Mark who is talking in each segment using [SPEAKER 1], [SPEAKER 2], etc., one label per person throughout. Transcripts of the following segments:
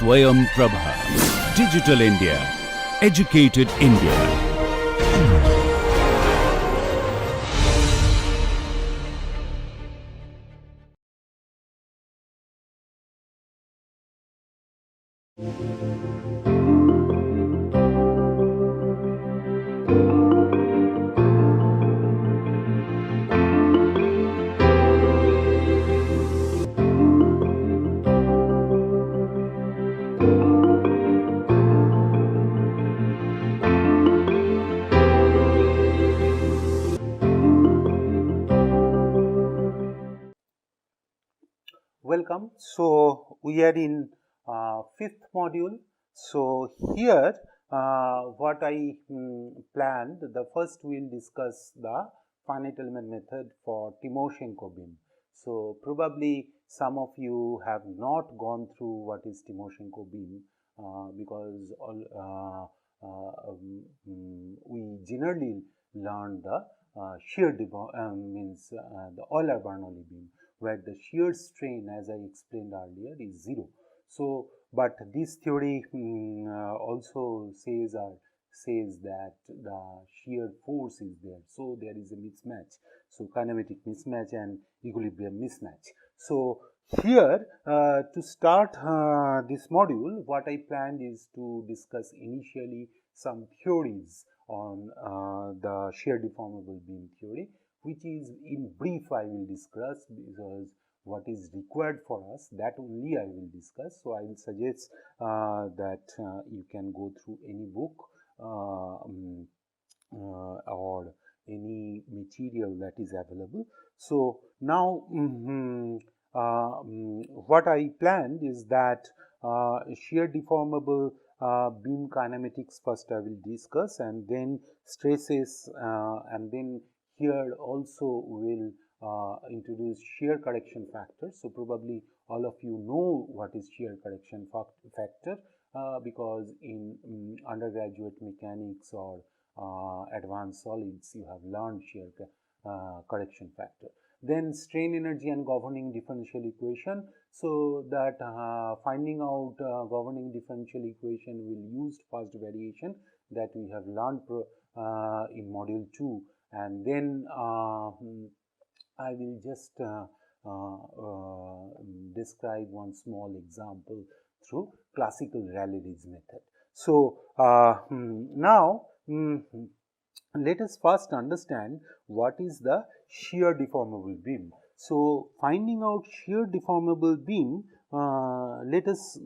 [SPEAKER 1] Swayam Prabha. Digital India. Educated India.
[SPEAKER 2] Welcome. So, we are in fifth module. So, here what I planned, the first we will discuss the finite element method for Timoshenko beam. So, probably some of you have not gone through what is Timoshenko beam because we generally learn the shear means the Euler-Bernoulli beam, where the shear strain, as I explained earlier, is 0. So, but this theory also says that the shear force is there. So, there is a mismatch. So, kinematic mismatch and equilibrium mismatch. So, here to start this module, what I planned is to discuss initially some theories on the shear deformable beam theory, which is in brief I will discuss, because what is required for us, that only I will discuss. So, I will suggest that you can go through any book or any material that is available. So, now what I planned is that shear deformable beam kinematics first I will discuss, and then stresses, and then here also will introduce shear correction factor. So, probably all of you know what is shear correction factor because in undergraduate mechanics or advanced solids you have learned shear correction factor. Then strain energy and governing differential equation. So, that finding out governing differential equation will use first variation that we have learned in module 2, and then I will just describe one small example through classical Rayleigh's method. So, now let us first understand what is the shear deformable beam. So, finding out shear deformable beam, let us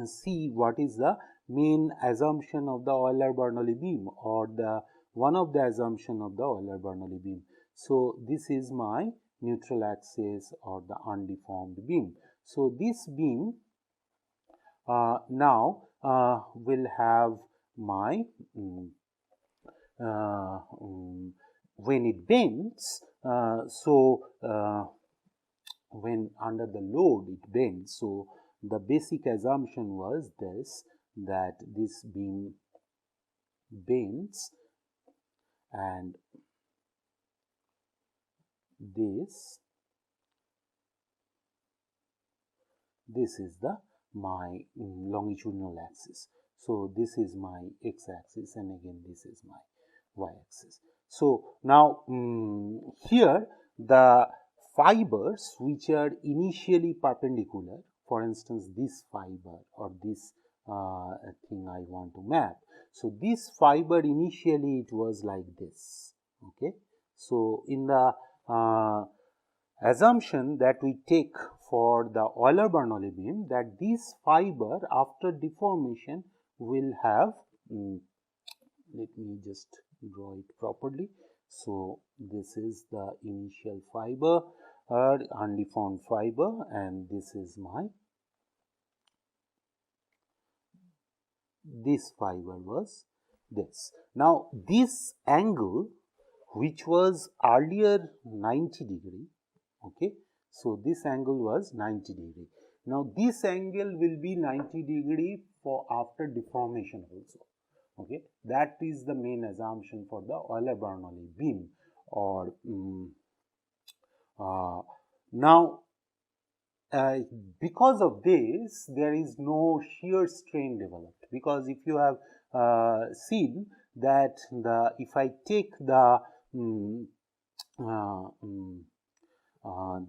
[SPEAKER 2] see what is the main assumption of the Euler-Bernoulli beam, or the one of the assumption of the Euler-Bernoulli beam. So, this is my neutral axis or the undeformed beam. So, this beam now will have my when it bends, when under the load it bends. So, the basic assumption was this, that this beam bends and this is the my longitudinal axis. So, this is my x axis and again this is my y axis. So, now here the fibers which are initially perpendicular, for instance this fiber or this thing I want to map. So, this fiber initially it was like this. Okay. So, in the assumption that we take for the Euler-Bernoulli beam, that this fiber after deformation will have, let me just draw it properly. So, this is the initial fiber or undeformed fiber, and this is my, this fiber was this. Now, this angle which was earlier 90 degree, okay. So, this angle was 90 degree. Now, this angle will be 90 degree for after deformation also, okay. That is the main assumption for the Euler-Bernoulli beam. Or now, because of this, there is no shear strain developed, because if you have seen that if I take the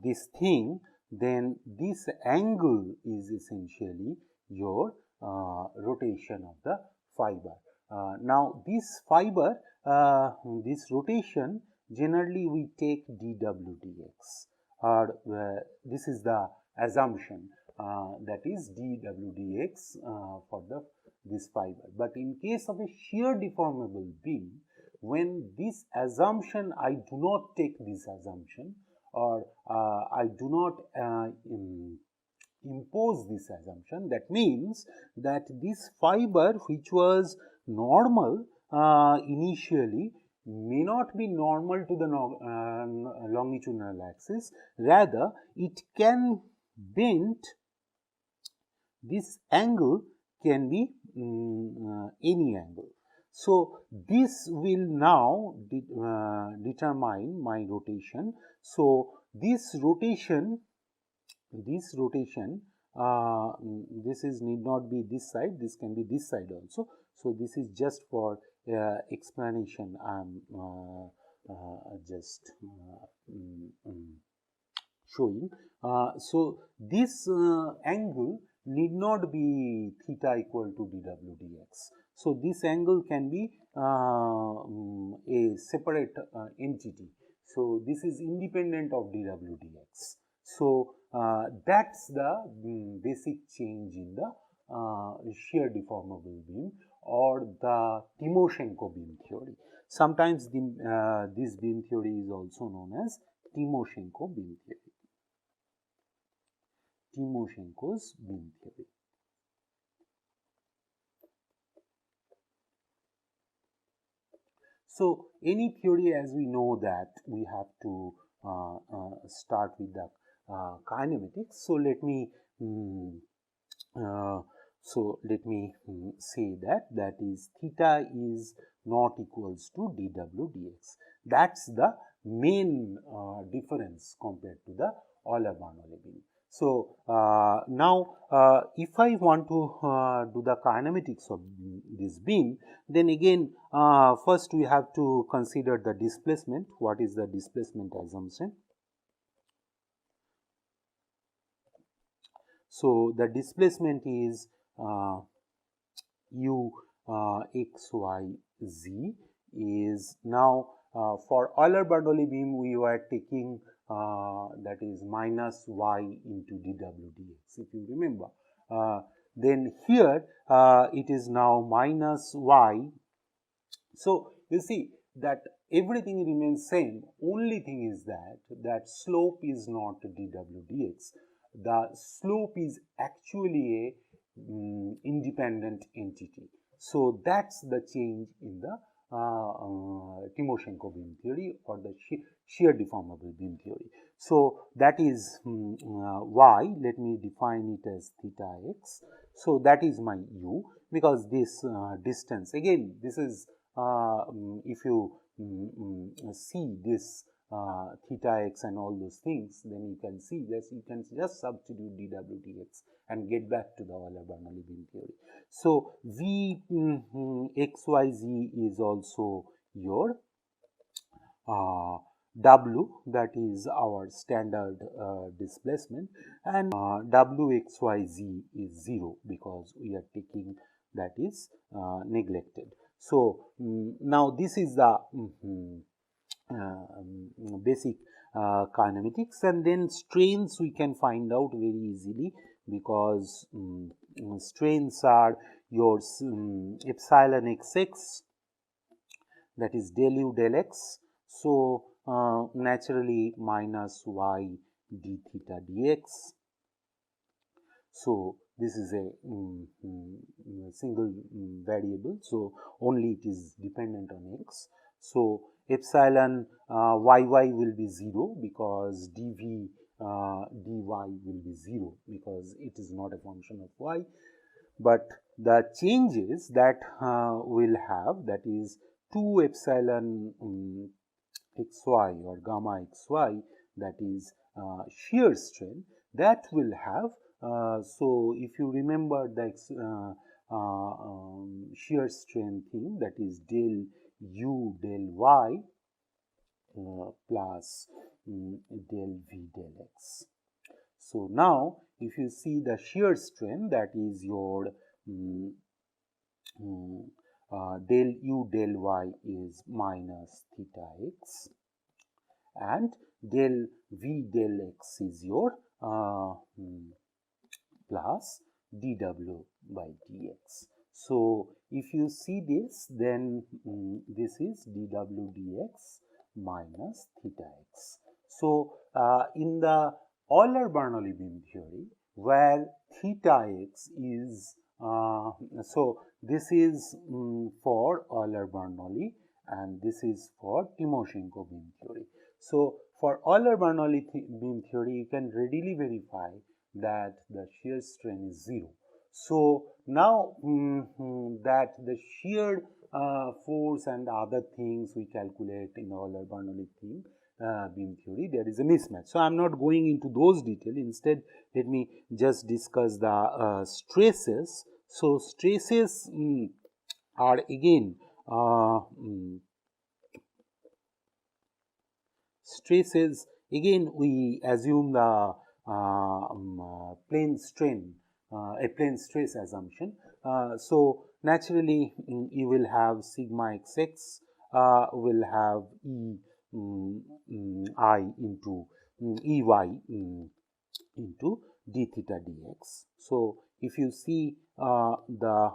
[SPEAKER 2] this thing, then this angle is essentially your rotation of the fiber. Now, this fiber, this rotation, generally we take dw dx, or this is the assumption, that is dw dx for this fiber. But in case of a shear deformable beam, when this assumption, I do not take this assumption, or I do not impose this assumption, that means that this fiber, which was normal initially, may not be normal to the longitudinal axis, rather it can bend, this angle can be any angle. So, this will now determine my rotation. So, this rotation, this is need not be this side, this can be this side also. So, this is just for explanation, I am just showing. So, this angle need not be theta equal to dw dx. So, this angle can be a separate entity. So, this is independent of dw dx. So, that is the basic change in the shear deformable beam or the Timoshenko beam theory. Sometimes this beam theory is also known as Timoshenko beam theory. Timoshenko's beam theory. So, any theory, as we know that we have to start with the kinematics. So, let me say that is theta is not equals to dw dx. That is the main difference compared to the Euler-Bernoulli beam. So, now if I want to do the kinematics of this beam, then again first we have to consider the displacement. What is the displacement assumption? So, the displacement is u x y z is now for Euler-Bernoulli beam we were taking that is minus y into dw dx, if you remember. Then here it is now minus y. So, you see that everything remains same, only thing is that slope is not dw dx. The slope is actually a independent entity. So, that is the change in the Timoshenko beam theory or the shear deformable beam theory. So, that is y. Let me define it as theta x. So, that is my u, because this distance, again this is if you see this theta x and all those things, then you can see this, you can just substitute dw dx and get back to the Euler-Bernoulli beam theory. So, v x y z is also your w, that is our standard displacement, and w x y z is 0 because we are taking that is neglected. So, now this is the basic kinematics, and then strains we can find out very easily, because strains are your epsilon xx, that is del u del x. So, naturally minus y d theta dx. So, this is a single variable. So, only it is dependent on x. So, epsilon yy will be 0 because dv dy will be 0 because it is not a function of y. But the changes that will have, that is 2 epsilon xy or gamma xy, that is shear strain, that will have, so if you remember the shear strain thing, that is del u del y plus del v del x. So now if you see the shear strain, that is your del u del y is minus theta x, and del v del x is your plus dw by dx. So if you see this, then this is dw dx minus theta x. So in the Euler-Bernoulli beam theory, where theta x is, so this is for Euler-Bernoulli and this is for Timoshenko beam theory. So for Euler-Bernoulli beam theory, you can readily verify that the shear strain is 0. So now that the shear force and other things we calculate in Euler-Bernoulli beam theory, there is a mismatch. So I am not going into those details. Instead, let me just discuss the stresses. So stresses are again stresses, again we assume the plane strain, a plane stress assumption. So naturally you will have sigma xx will have I into ey into d theta dx. So if you see the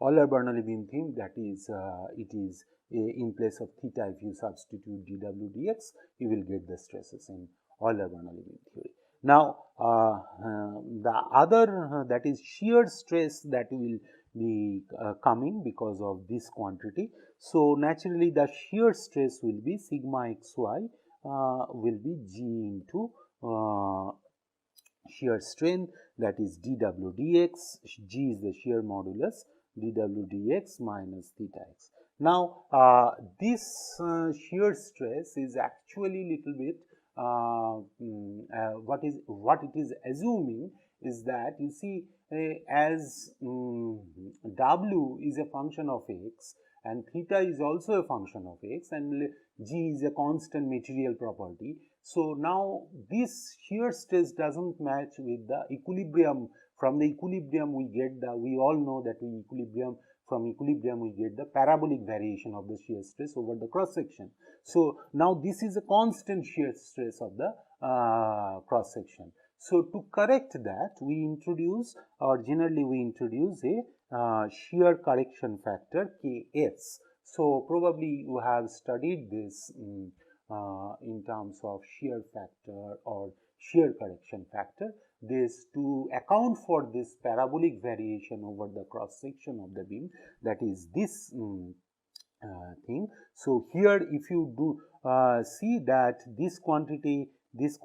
[SPEAKER 2] Euler-Bernoulli beam thing, that is it is in place of theta, if you substitute dw dx, you will get the stresses in Euler-Bernoulli beam theory. Now the other that is shear stress that will be coming because of this quantity. So naturally the shear stress will be sigma xy will be g into shear strain, that is dw dx, g is the shear modulus, dw dx minus theta x. Now this shear stress is actually little bit what it is assuming is that, you see, as w is a function of x and theta is also a function of x and g is a constant material property. So now this shear stress does not match with the equilibrium. From the equilibrium we get the, we all know that from equilibrium we get the parabolic variation of the shear stress over the cross section. So now this is a constant shear stress of the cross section. So to correct that, we introduce, or generally we introduce a shear correction factor Ks. So probably you have studied this in terms of shear factor or shear correction factor. This, to account for this parabolic variation over the cross section of the beam, that is this thing. So here if you do see that this quantity is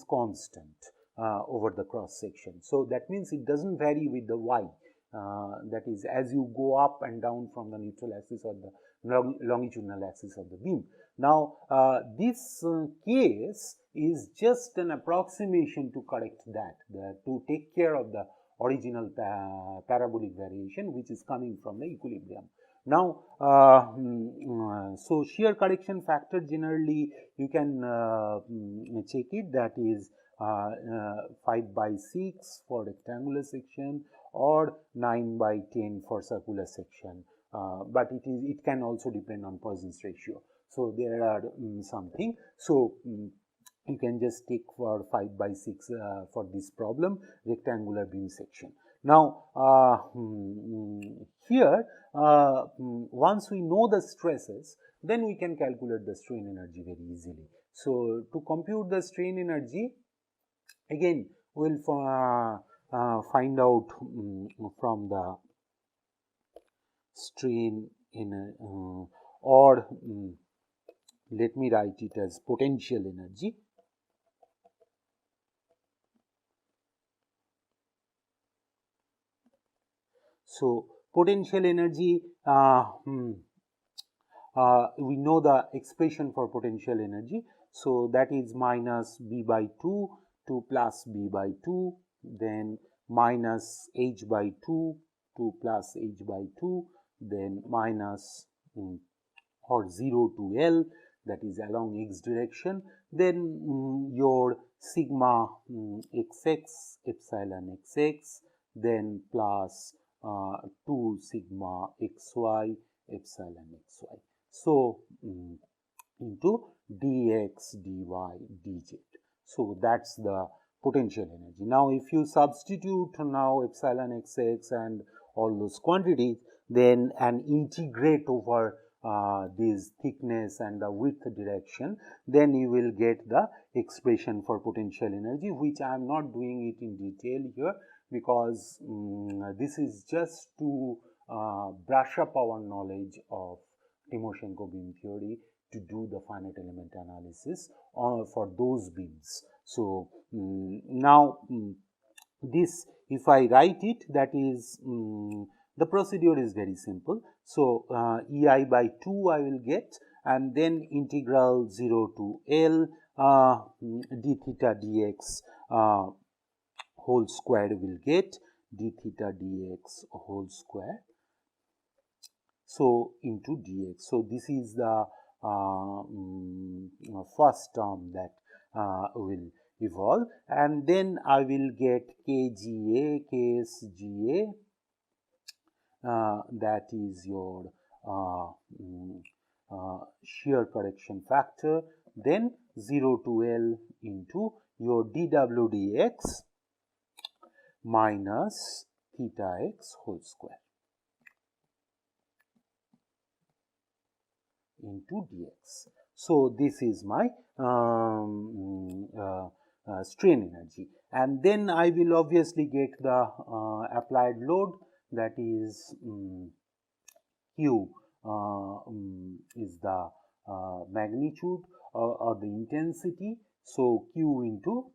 [SPEAKER 2] constant over the cross section. So that means it does not vary with the y, that is as you go up and down from the neutral axis or the longitudinal axis of the beam. Now this case is just an approximation to correct that, to take care of the original parabolic variation which is coming from the equilibrium. Now so shear correction factor, generally you can check it, that is 5/6 for rectangular section or 9/10 for circular section, but it can also depend on Poisson's ratio. So there are something. So you can just take for 5/6 for this problem, rectangular beam section. Now here once we know the stresses, then we can calculate the strain energy very easily. So to compute the strain energy, again we will find out from the strain in or let me write it as potential energy. So potential energy, we know the expression for potential energy. So that is minus V/2 2 plus b by 2, then minus h by 2, 2 plus h by 2, then minus or 0 to L, that is along x direction, then your sigma xx epsilon xx, then plus 2 sigma xy epsilon xy. So, into dx dy dz. So, that is the potential energy. Now, if you substitute now epsilon xx and all those quantities, then and integrate over this thickness and the width direction, then you will get the expression for potential energy, which I am not doing it in detail here, because this is just to brush up our knowledge of Timoshenko beam theory to do the finite element analysis for those beams. So, now this, if I write it, that is the procedure is very simple. So, EI by 2 I will get, and then integral 0 to L d theta dx whole square will get, d theta dx whole square. So, into dx. So, this is the first term that will evolve, and then I will get kGA, ksGA, that is your shear correction factor, then 0 to L into your dw dx minus theta x whole square into dx. So, this is my strain energy, and then I will obviously get the applied load, that is Q is the magnitude or the intensity. So, Q into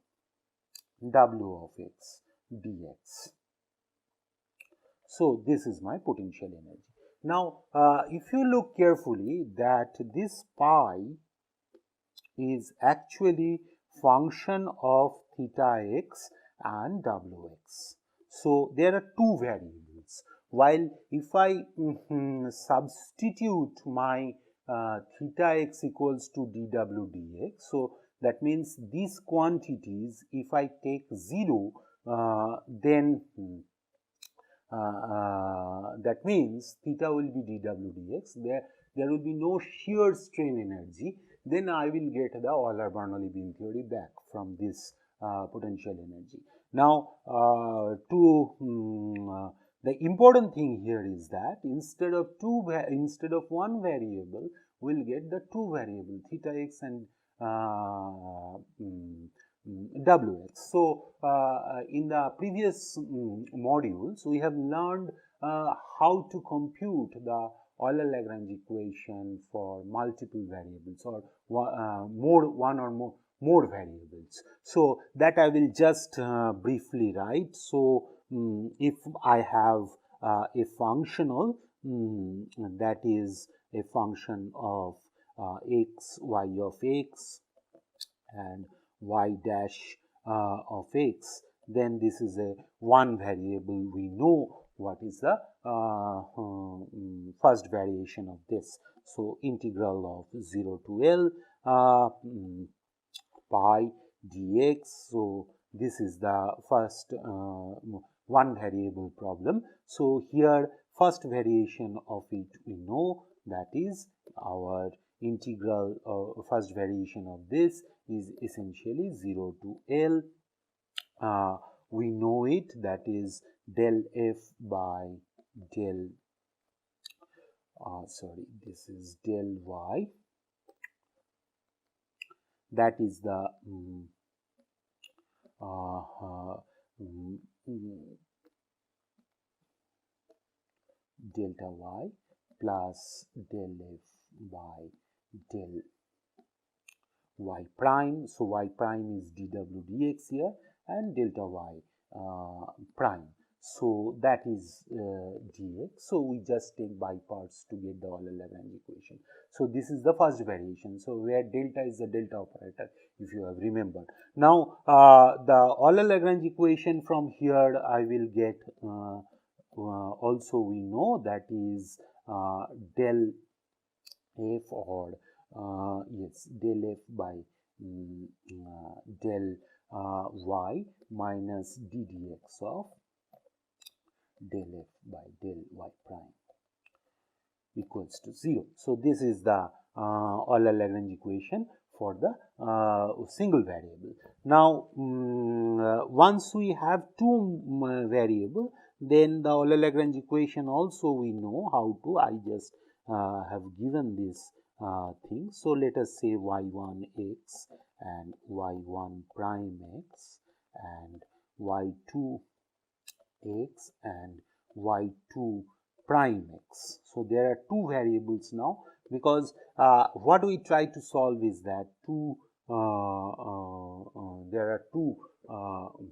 [SPEAKER 2] W of x dx. So, this is my potential energy. Now, if you look carefully, that this pi is actually function of theta x and wx. So, there are two variables. While if I substitute my theta x equals to dw dx, so that means these quantities, if I take 0, then that means theta will be dw dx, there will be no shear strain energy, then I will get the Euler-Bernoulli beam theory back from this potential energy. Now, the important thing here is that instead of one variable, we will get the two variable theta x and wx. So, in the previous modules, we have learned how to compute the Euler-Lagrange equation for multiple variables or one or more variables. So, that I will just briefly write. So, if I have a functional that is a function of x, y of x and y dash of x, then this is a one variable. We know what is the first variation of this. So, integral of 0 to L pi dx. So, this is the first one variable problem. So, here first variation of it we know, that is our integral first variation of this is essentially 0 to L. We know it, that is del f by del this is del y, that is the delta y plus del f by del y prime. So, y prime is dw dx here and delta y prime. So that is dx. So we just take by parts to get the Euler-Lagrange equation. So this is the first variation. So where delta is the delta operator, if you have remembered. Now the Euler-Lagrange equation from here I will get also we know that is del f or yes, del f by del y minus d dx of del f by del y prime equals to 0. So this is the Euler-Lagrange equation for the single variable. Now once we have two variable, then the Euler-Lagrange equation also we know how to. I just have given this thing. So let us say y1 x and y1 prime x and y2 x and y2 prime x. So there are two variables now, because what we try to solve is that there are two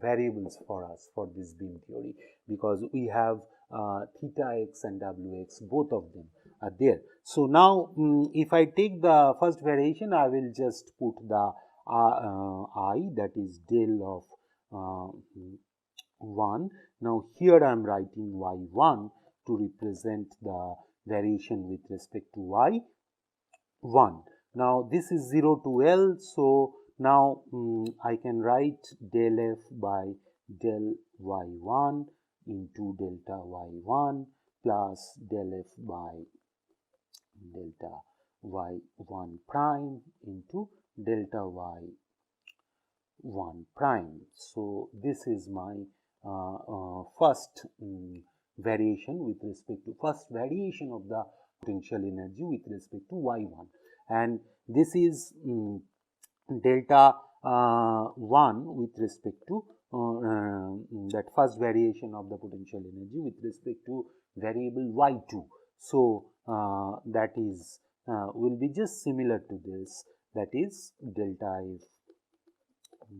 [SPEAKER 2] variables for us for this beam theory, because we have theta x and wx, both of them are there. So now if I take the first variation, I will just put the I, that is del of 1. Now here I am writing y1 to represent the variation with respect to y1. Now this is 0 to L, so now I can write del f by del y1 into delta y1 plus del f by delta y1 prime into delta y1 prime. So this is my first variation with respect to first variation of the potential energy with respect to y1, and this is delta 1 with respect to that first variation of the potential energy with respect to variable y2. So that is will be just similar to this, that is delta f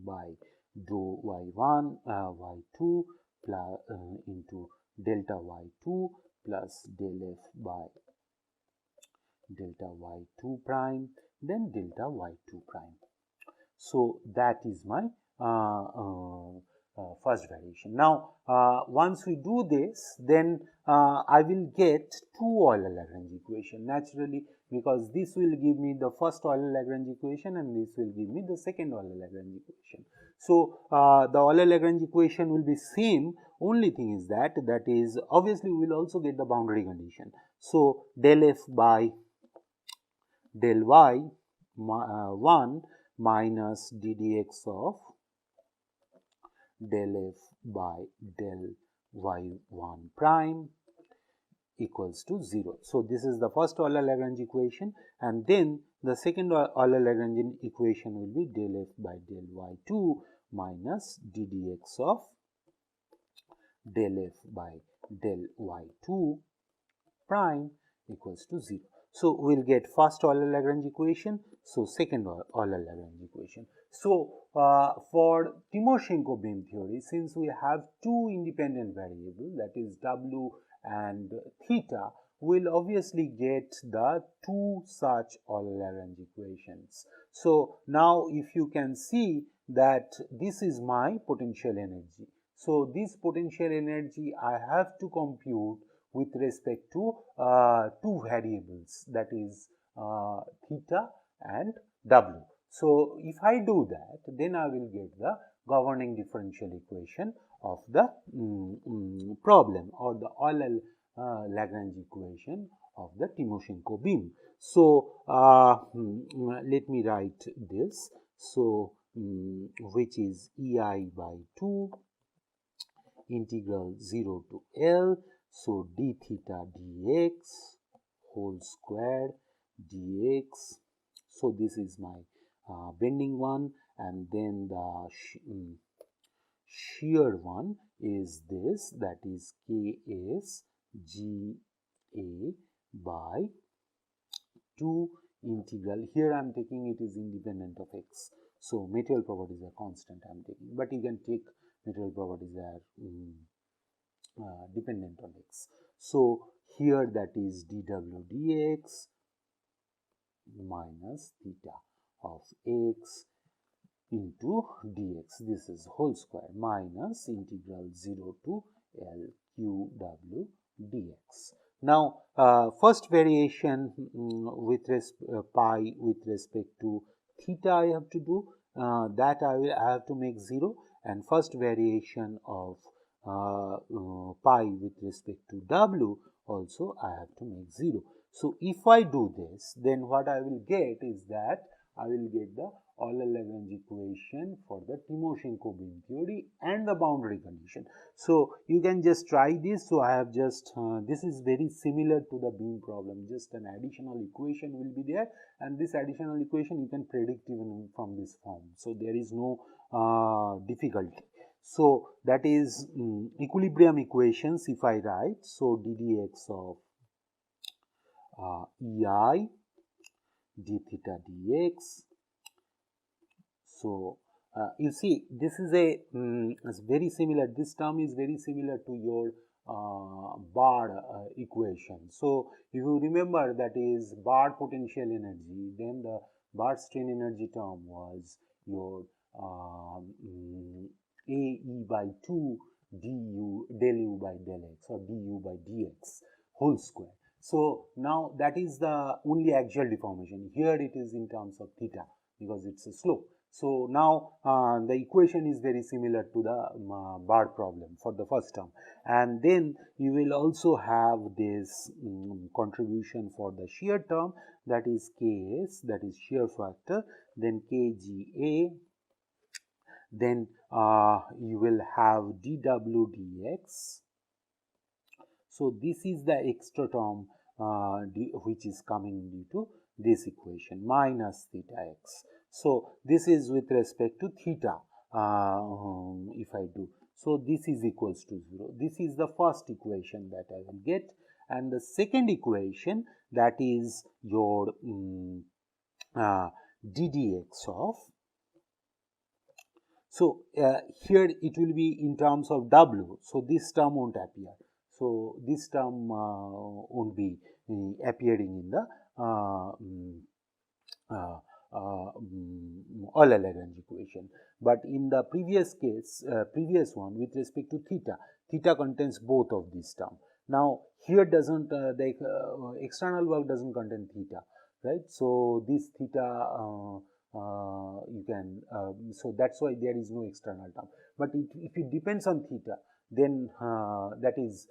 [SPEAKER 2] by dou y1 y2 plus into delta y2 plus del f by delta y2 prime, then delta y2 prime. So that is my first variation. Now once we do this, then I will get two Euler-Lagrange equation naturally, because this will give me the first Euler-Lagrange equation and this will give me the second Euler-Lagrange equation. So the Euler-Lagrange equation will be same, only thing is that is obviously we will also get the boundary condition. So del f by del y 1 minus d dx of del f by del y1 prime equals to 0. So this is the first Euler-Lagrange equation, and then the second Euler-Lagrange equation will be del f by del y2 minus d dx of del f by del y2 prime equals to 0. So we will get first Euler-Lagrange equation, so second Euler-Lagrange equation. So for Timoshenko beam theory, since we have two independent variables, that is w and theta, we will obviously get the two such Euler-Lagrange equations. So now if you can see that this is my potential energy. So this potential energy I have to compute with respect to two variables, that is theta and w. So if I do that, then I will get the governing differential equation of the problem, or the Euler-Lagrange equation of the Timoshenko beam. So let me write this. So which is EI by 2 integral 0 to L. So d theta dx whole square dx. So this is my bending one, and then the shear one is this, that is Ks Ga by 2 integral. Here I am taking it is independent of x. So material properties are constant I am taking, but you can take material properties are dependent on x. So, here that is dw dx minus theta of x into dx, this is whole square, minus integral 0 to L q w dx. Now, first variation with pi with respect to theta I have to do, that I have to make 0, and first variation of pi with respect to w also I have to make 0. So, if I do this, then what I will get is that I will get the Euler-Lagrange equation for the Timoshenko beam theory and the boundary condition. So, you can just try this. So, I have just this is very similar to the beam problem, just an additional equation will be there, and this additional equation you can predict even from this form. So, there is no difficulty. So, that is equilibrium equations if I write. So, ddx of ei d theta dx. So, you see this is a very similar, this term is very similar to your bar equation. So, if you remember, that is bar potential energy, then the bar strain energy term was your AE by 2 du del u by del x or du by dx whole square. So, now that is the only axial deformation. Here it is in terms of theta because it is a slope. So, now the equation is very similar to the bar problem for the first term, and then you will also have this contribution for the shear term, that is Ks, that is shear factor, then Kga, then you will have dw dx. So, this is the extra term which is coming due to this equation minus theta x. So, this is with respect to theta if I do. So, this is equals to 0. This is the first equation that I will get, and the second equation, that is your ddx of. So, here it will be in terms of w. So, this term won't appear. So, this term won't be appearing in the Euler-Lagrange equation. But in the previous case, previous one with respect to theta, theta contains both of these terms. Now, here doesn't the external work doesn't contain theta, right? So, this theta you can, so that's why there is no external term. But if it depends on theta, then that is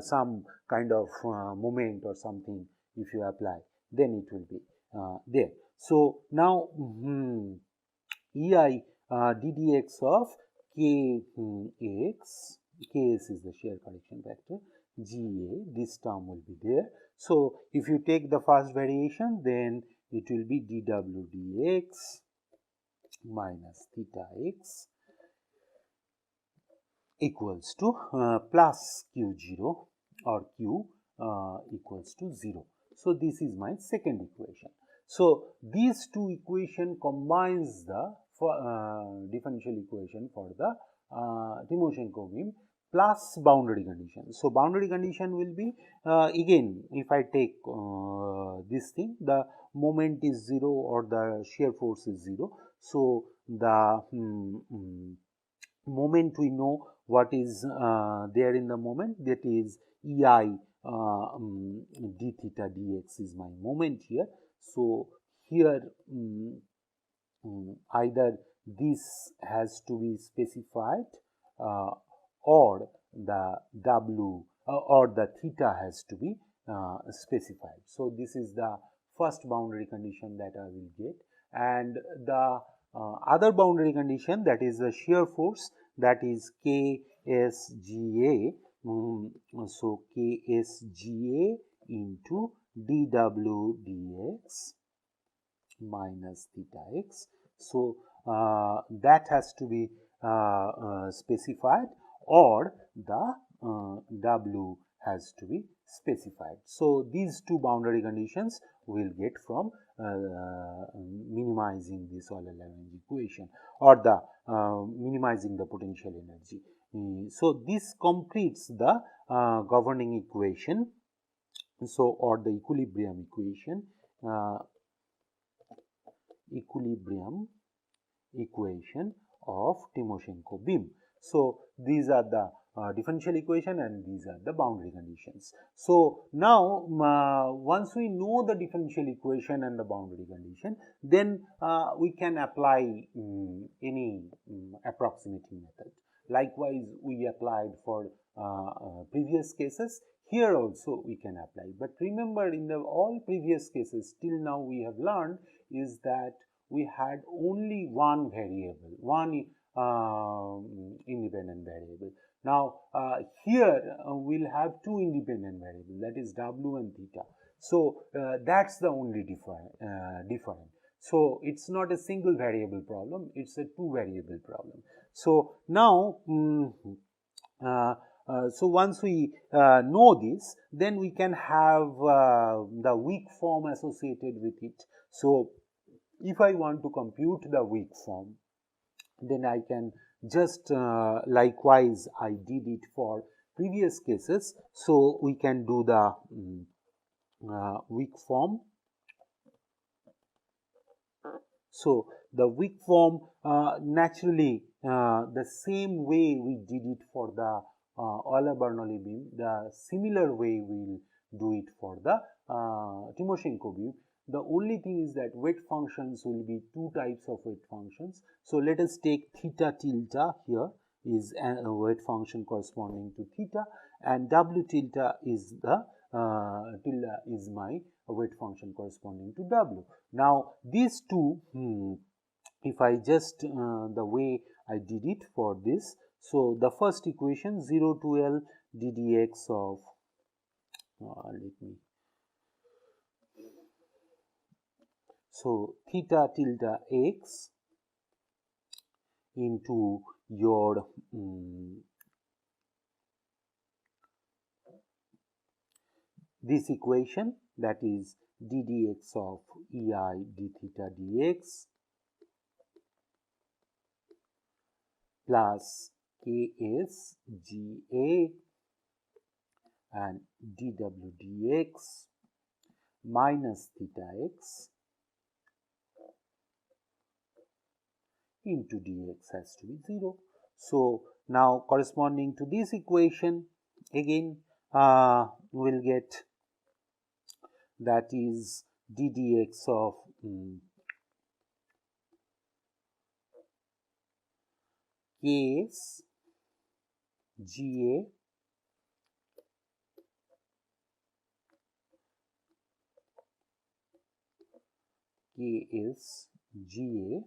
[SPEAKER 2] some kind of moment or something, if you apply, then it will be there. So, now ei ddx of kx, ks is the shear correction factor, ga, this term will be there. So, if you take the first variation, then it will be dw dx minus theta x equals to plus q0 or q equals to 0. So, this is my second equation. So, these two equation combines the differential equation for the Timoshenko beam plus boundary condition. So, boundary condition will be again, if I take this thing, the moment is 0 or the shear force is 0. So, the moment we know what is there in the moment, that is ei d theta dx is my moment here. So, here either this has to be specified or the w or the theta has to be specified. So, this is the first boundary condition that I will get, and the other boundary condition, that is the shear force, that is Ksga. So, Ksga into dw dx minus theta x. So, that has to be specified, or the w has to be specified. So, these two boundary conditions we will get from minimizing this Euler-Lagrange equation or the minimizing the potential energy. So, this completes the governing equation. So, or the equilibrium equation, of Timoshenko beam. So, these are the differential equation and these are the boundary conditions. So, now once we know the differential equation and the boundary condition, then we can apply any approximating method. Likewise, we applied for previous cases. Here also we can apply, but remember, in the all previous cases till now we have learned is that we had only one variable, one independent variable. Now, here we will have two independent variables, that is w and theta. So, that is the only difference. So, it is not a single variable problem, it is a two variable problem. So, now so once we know this, then we can have the weak form associated with it. So, if I want to compute the weak form, then I can just likewise I did it for previous cases. So, we can do the weak form. So, the weak form naturally the same way we did it for the Euler-Bernoulli beam, the similar way we will do it for the Timoshenko beam. The only thing is that weight functions will be two types of weight functions. So, let us take theta tilde here is a weight function corresponding to theta, and w tilde is the tilde is my weight function corresponding to w. Now, these two, if I just the way I did it for this. So, the first equation 0 to L ddx of let me. So, theta tilde x into your this equation, that is ddx of ei d theta dx plus ks ga and dw dx minus theta x into dx has to be 0. So, now corresponding to this equation again we will get that is ddx of ks ga ga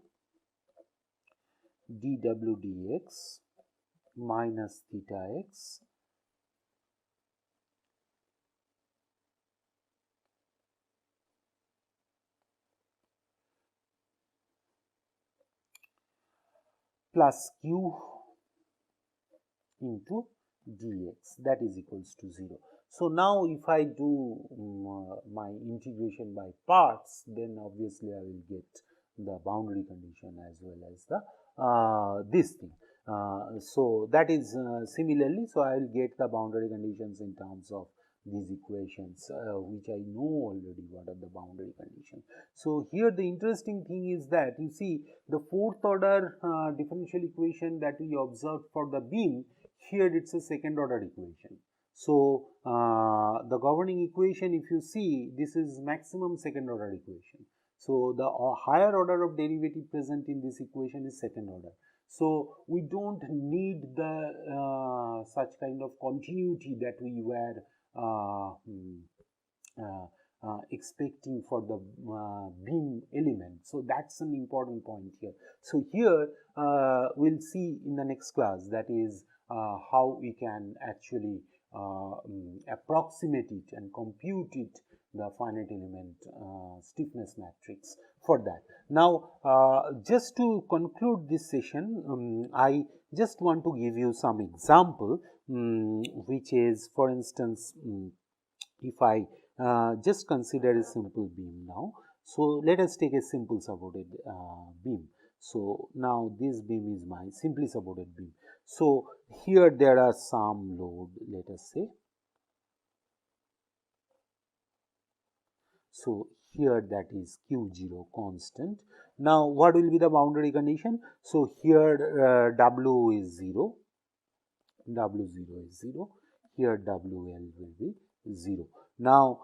[SPEAKER 2] dw dx minus theta x plus q into dx, that is equals to 0. So, now if I do my integration by parts, then obviously I will get the boundary condition as well as the this thing. So, that is similarly, so I will get the boundary conditions in terms of these equations which I know already what are the boundary conditions. So, here the interesting thing is that you see the fourth order differential equation that we observed for the beam, here it is a second order equation. So, the governing equation, if you see, this is maximum second order equation. So, the higher order of derivative present in this equation is second order. So, we do not need the such kind of continuity that we were expecting for the beam element. So, that is an important point here. So, here we will see in the next class, that is how we can actually approximate it and compute it, the finite element stiffness matrix for that. Now, just to conclude this session, I just want to give you some example, which is for instance if I just consider a simple beam now. So, let us take a simple supported beam. So, now this beam is my simply supported beam. So, here there are some load, let us say. So, here that is Q0 constant. Now, what will be the boundary condition? So, here W is 0, W0 is 0, here WL will be 0. Now,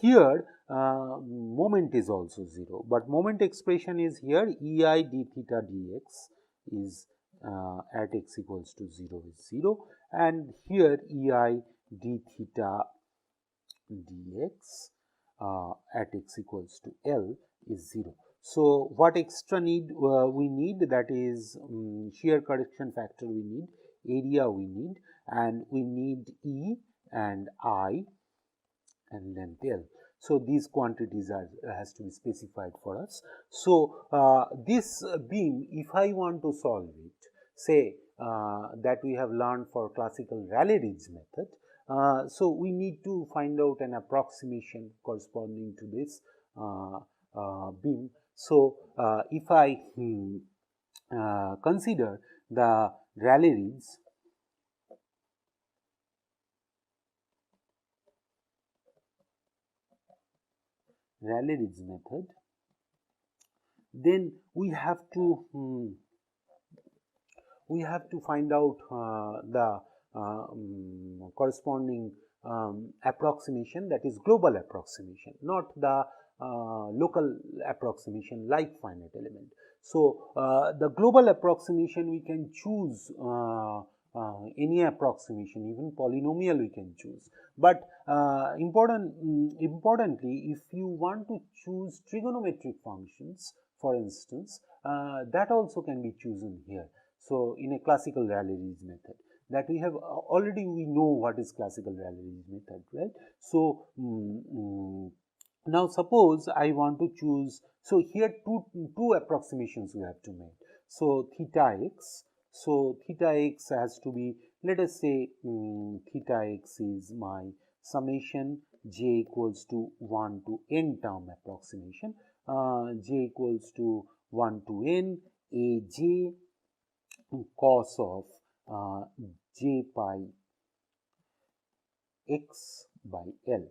[SPEAKER 2] here moment is also 0, but moment expression is here EI d theta dx is at x equals to 0 is 0, and here EI d theta dx at x equals to L is 0. So, what extra need we need, that is shear correction factor we need, area we need, and we need E and I and length L. So, these quantities are has to be specified for us. So, this beam, if I want to solve it, say that we have learned for classical Rayleigh-Ridge method. So, we need to find out an approximation corresponding to this beam. So, if I consider the Rayleigh-Ridge method, then we have to find out the corresponding approximation, that is global approximation, not the local approximation like finite element. So, the global approximation we can choose any approximation, even polynomial we can choose, but importantly, if you want to choose trigonometric functions, for instance, that also can be chosen here. So, in a classical Rayleigh-Ridge method, that we have already we know what is classical Rayleigh-Ridge method, right. So, now suppose I want to choose, so here two approximations we have to make. So, theta x, so theta x has to be, let us say theta x is my summation j equals to 1 to n term approximation, j equals to 1 to n a j cos of j pi x by L.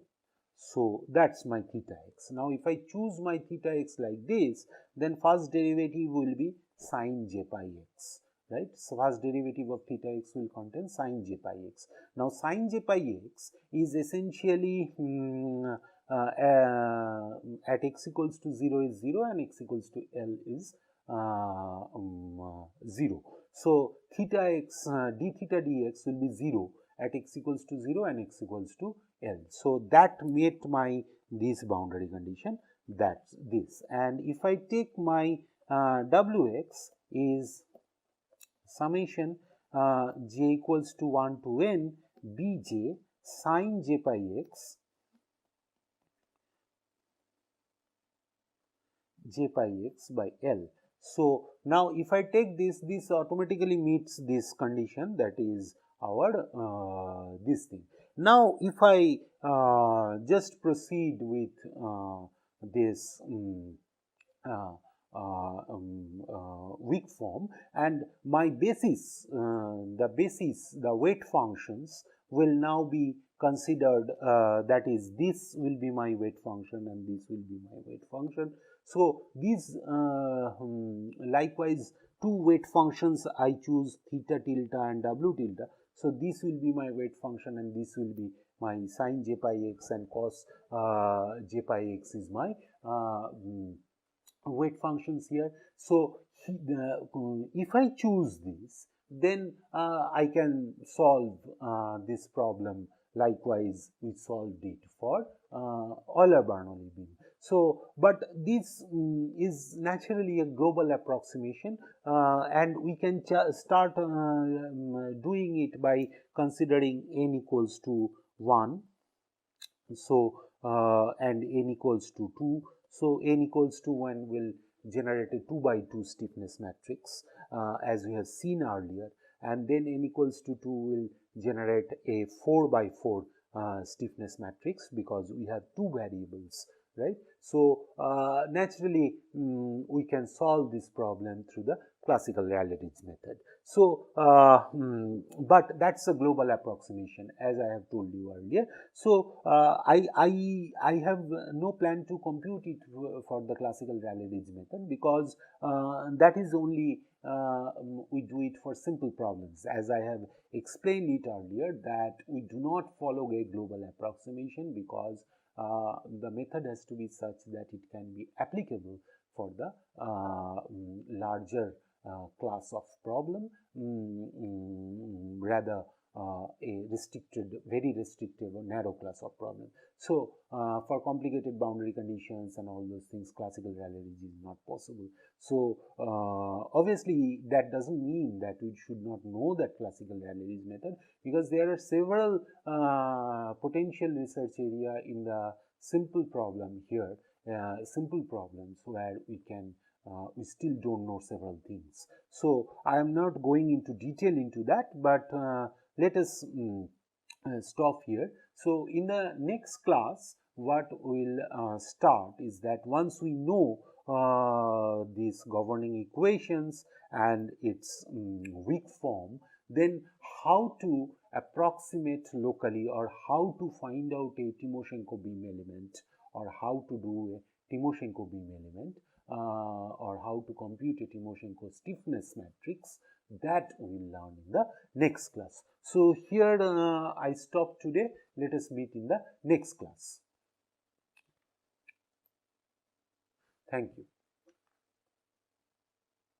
[SPEAKER 2] So, that is my theta x. Now, if I choose my theta x like this, then first derivative will be sin j pi x, right. So, first derivative of theta x will contain sin j pi x. Now, sin j pi x is essentially at x equals to 0 is 0 and x equals to L is 0. So, theta x d theta dx will be 0 at x equals to 0 and x equals to L. So, that met my this boundary condition, that is this, and if I take my Wx is summation j equals to 1 to n bj sin j pi x by L. So, now if I take this, this automatically meets this condition, that is our this thing. Now, if I just proceed with this weak form, and my basis, the weight functions will now be considered, that is this will be my weight function and this will be my weight function. So, these likewise two weight functions I choose theta tilde and w tilde. So, this will be my weight function and this will be my sin j pi x and cos j pi x is my weight functions here. So, if I choose this, then I can solve this problem. Likewise, we solved it for Euler-Bernoulli beam. So, but this is naturally a global approximation, and we can start doing it by considering n equals to 1. So, and n equals to 2. So, n equals to 1 will generate a 2 by 2 stiffness matrix as we have seen earlier, and then n equals to 2 will generate a 4 by 4 stiffness matrix because we have two variables, right. So, naturally we can solve this problem through the classical Rayleigh-Ridge method. So, but that is a global approximation as I have told you earlier. So, I have no plan to compute it for the classical Rayleigh-Ridge method because that is only we do it for simple problems, as I have explained it earlier, that we do not follow a global approximation because the method has to be such that it can be applicable for the larger class of problem, rather a restricted, very restrictive or narrow class of problem. So, for complicated boundary conditions and all those things, classical Rayleigh-Ridge is not possible. So, obviously that does not mean that we should not know that classical Rayleigh-Ridge method, because there are several potential research area in the simple problem here, simple problems where we can we still do not know several things. So, I am not going into detail into that, but let us stop here. So, in the next class what we will start is that once we know these governing equations and its weak form, then how to approximate locally or how to find out a Timoshenko beam element or how to do a Timoshenko beam element or how to compute a Timoshenko stiffness matrix, that we will learn in the next class. So, here I stop today. Let us meet in the next class. Thank you.